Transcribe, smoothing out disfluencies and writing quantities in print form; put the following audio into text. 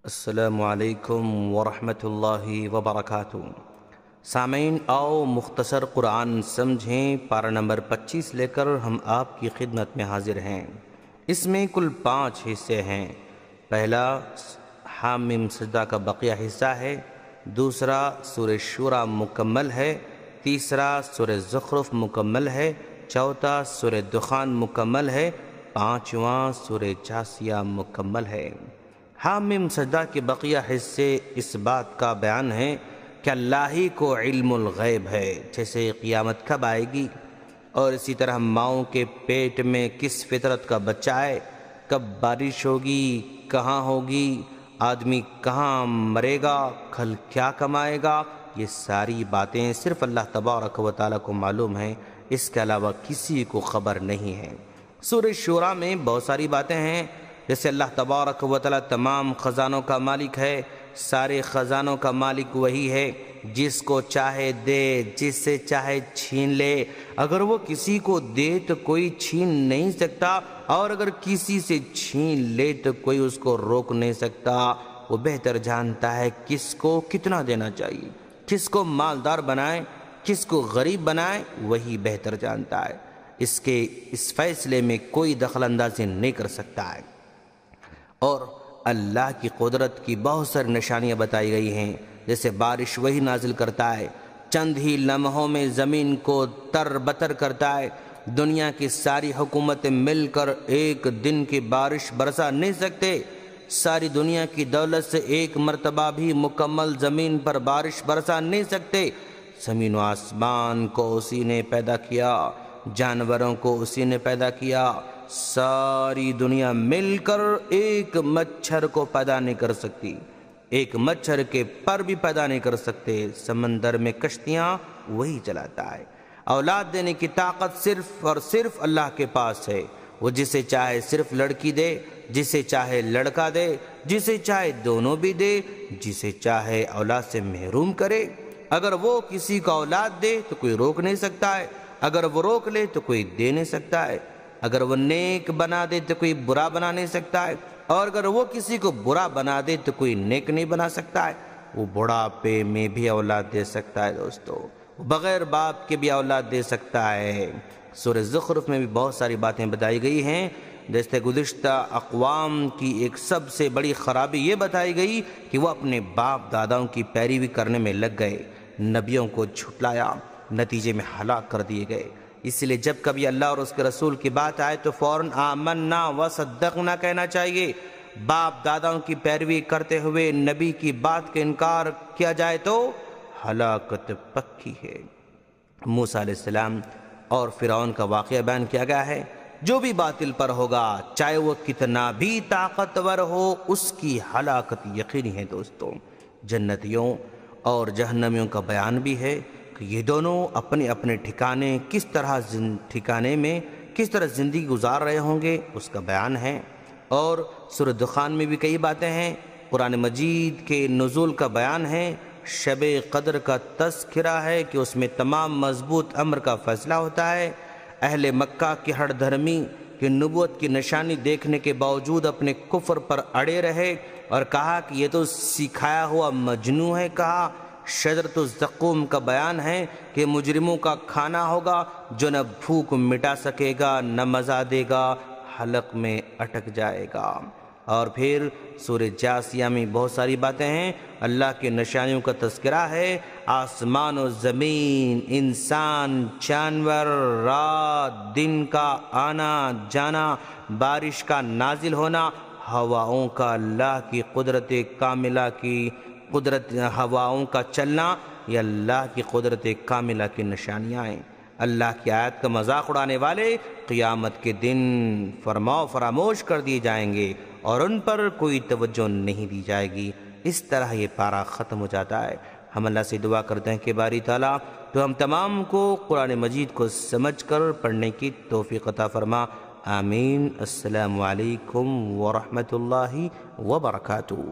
السلام علیکم ورحمۃ اللہ وبرکاتہ۔ سامعین، آؤ مختصر قرآن سمجھیں۔ پارہ نمبر 25 لے کر ہم آپ کی خدمت میں حاضر ہیں۔ اس میں کل 5 حصے ہیں۔ پہلا حامیم سجدہ کا بقیہ حصہ ہے، دوسرا سورہ شورى مکمل ہے، تیسرا سورہ زخرف مکمل ہے، چوتھا سورہ دخان مکمل ہے، پانچواں سورہ جاثیہ مکمل ہے۔ حامیم سجدہ کے بقیہ حصے اس بات کا بیان ہے کہ اللہ ہی کو علم الغیب ہے، جیسے قیامت کب آئے گی، اور اسی طرح ماؤں کے پیٹ میں کس فطرت کا بچہ ہے، کب بارش ہوگی، کہاں ہوگی، آدمی کہاں مرے گا، کل کیا کمائے گا، یہ ساری باتیں صرف اللہ تبارک و تعالیٰ کو معلوم ہیں، اس کے علاوہ کسی کو خبر نہیں ہے۔ سورہ شورى میں بہت ساری باتیں ہیں، جیسے اللہ تبارک و تعالیٰ تمام خزانوں کا مالک ہے، سارے خزانوں کا مالک وہی ہے، جس کو چاہے دے، جس سے چاہے چھین لے۔ اگر وہ کسی کو دے تو کوئی چھین نہیں سکتا، اور اگر کسی سے چھین لے تو کوئی اس کو روک نہیں سکتا۔ وہ بہتر جانتا ہے کس کو کتنا دینا چاہیے، کس کو مالدار بنائے، کس کو غریب بنائے، وہی بہتر جانتا ہے۔ اس فیصلے میں کوئی دخل اندازی نہیں کر سکتا ہے۔ اور اللہ کی قدرت کی بہت ساری نشانیاں بتائی گئی ہیں، جیسے بارش وہی نازل کرتا ہے، چند ہی لمحوں میں زمین کو تر بتر کرتا ہے۔ دنیا کی ساری حکومتیں مل کر ایک دن کی بارش برسا نہیں سکتے، ساری دنیا کی دولت سے ایک مرتبہ بھی مکمل زمین پر بارش برسا نہیں سکتے۔ زمین و آسمان کو اسی نے پیدا کیا، جانوروں کو اسی نے پیدا کیا، ساری دنیا مل کر ایک مچھر کو پیدا نہیں کر سکتی، ایک مچھر کے پر بھی پیدا نہیں کر سکتے۔ سمندر میں کشتیاں وہی چلاتا ہے۔ اولاد دینے کی طاقت صرف اور صرف اللہ کے پاس ہے۔ وہ جسے چاہے صرف لڑکی دے، جسے چاہے لڑکا دے، جسے چاہے دونوں بھی دے، جسے چاہے اولاد سے محروم کرے۔ اگر وہ کسی کو اولاد دے تو کوئی روک نہیں سکتا ہے، اگر وہ روک لے تو کوئی دے نہیں سکتا ہے۔ اگر وہ نیک بنا دے تو کوئی برا بنا نہیں سکتا ہے، اور اگر وہ کسی کو برا بنا دے تو کوئی نیک نہیں بنا سکتا ہے۔ وہ بڑھاپے میں بھی اولاد دے سکتا ہے دوستو، بغیر باپ کے بھی اولاد دے سکتا ہے۔ سورہ زخرف میں بھی بہت ساری باتیں بتائی گئی ہیں، جیسے گزشتہ اقوام کی ایک سب سے بڑی خرابی یہ بتائی گئی کہ وہ اپنے باپ داداؤں کی پیروی کرنے میں لگ گئے، نبیوں کو جھٹلایا، نتیجے میں ہلاک کر دیے گئے۔ اس لیے جب کبھی اللہ اور اس کے رسول کی بات آئے تو فوراً آمنا وصدقنا کہنا چاہیے۔ باپ داداؤں کی پیروی کرتے ہوئے نبی کی بات کا انکار کیا جائے تو ہلاکت پکی ہے۔ موسیٰ علیہ السلام اور فرعون کا واقعہ بیان کیا گیا ہے۔ جو بھی باطل پر ہوگا، چاہے وہ کتنا بھی طاقتور ہو، اس کی ہلاکت یقینی ہے دوستوں۔ جنتیوں اور جہنمیوں کا بیان بھی ہے کہ یہ دونوں اپنے اپنے ٹھکانے کس طرح زندگی گزار رہے ہوں گے، اس کا بیان ہے۔ اور سورہ دخان میں بھی کئی باتیں ہیں، قرآن مجید کے نزول کا بیان ہے، شب قدر کا تذکرہ ہے کہ اس میں تمام مضبوط امر کا فیصلہ ہوتا ہے۔ اہل مکہ کی ہر دھرمی کہ نبوت کی نشانی دیکھنے کے باوجود اپنے کفر پر اڑے رہے اور کہا کہ یہ تو سکھایا ہوا مجنون ہے۔ کہا شجرۃ الزقوم کا بیان ہے کہ مجرموں کا کھانا ہوگا جو نہ بھوک مٹا سکے گا نہ مزہ دے گا، حلق میں اٹک جائے گا۔ اور پھر سورہ جاثیہ میں بہت ساری باتیں ہیں، اللہ کے نشانیوں کا تذکرہ ہے، آسمان و زمین، انسان، جانور، رات دن کا آنا جانا، بارش کا نازل ہونا، ہواؤں کا اللہ کی قدرت کاملہ کی ہواؤں کا چلنا، یہ اللہ کی قدرت کاملہ کی نشانیاں ہیں۔ اللہ کی آیت کا مذاق اڑانے والے قیامت کے دن فراموش کر دیے جائیں گے اور ان پر کوئی توجہ نہیں دی جائے گی۔ اس طرح یہ پارہ ختم ہو جاتا ہے۔ ہم اللہ سے دعا کرتے ہیں کہ باری تعالیٰ تو ہم تمام کو قرآن مجید کو سمجھ کر پڑھنے کی توفیق عطا فرما، آمین۔ السلام علیکم ورحمۃ اللہ وبرکاتہ۔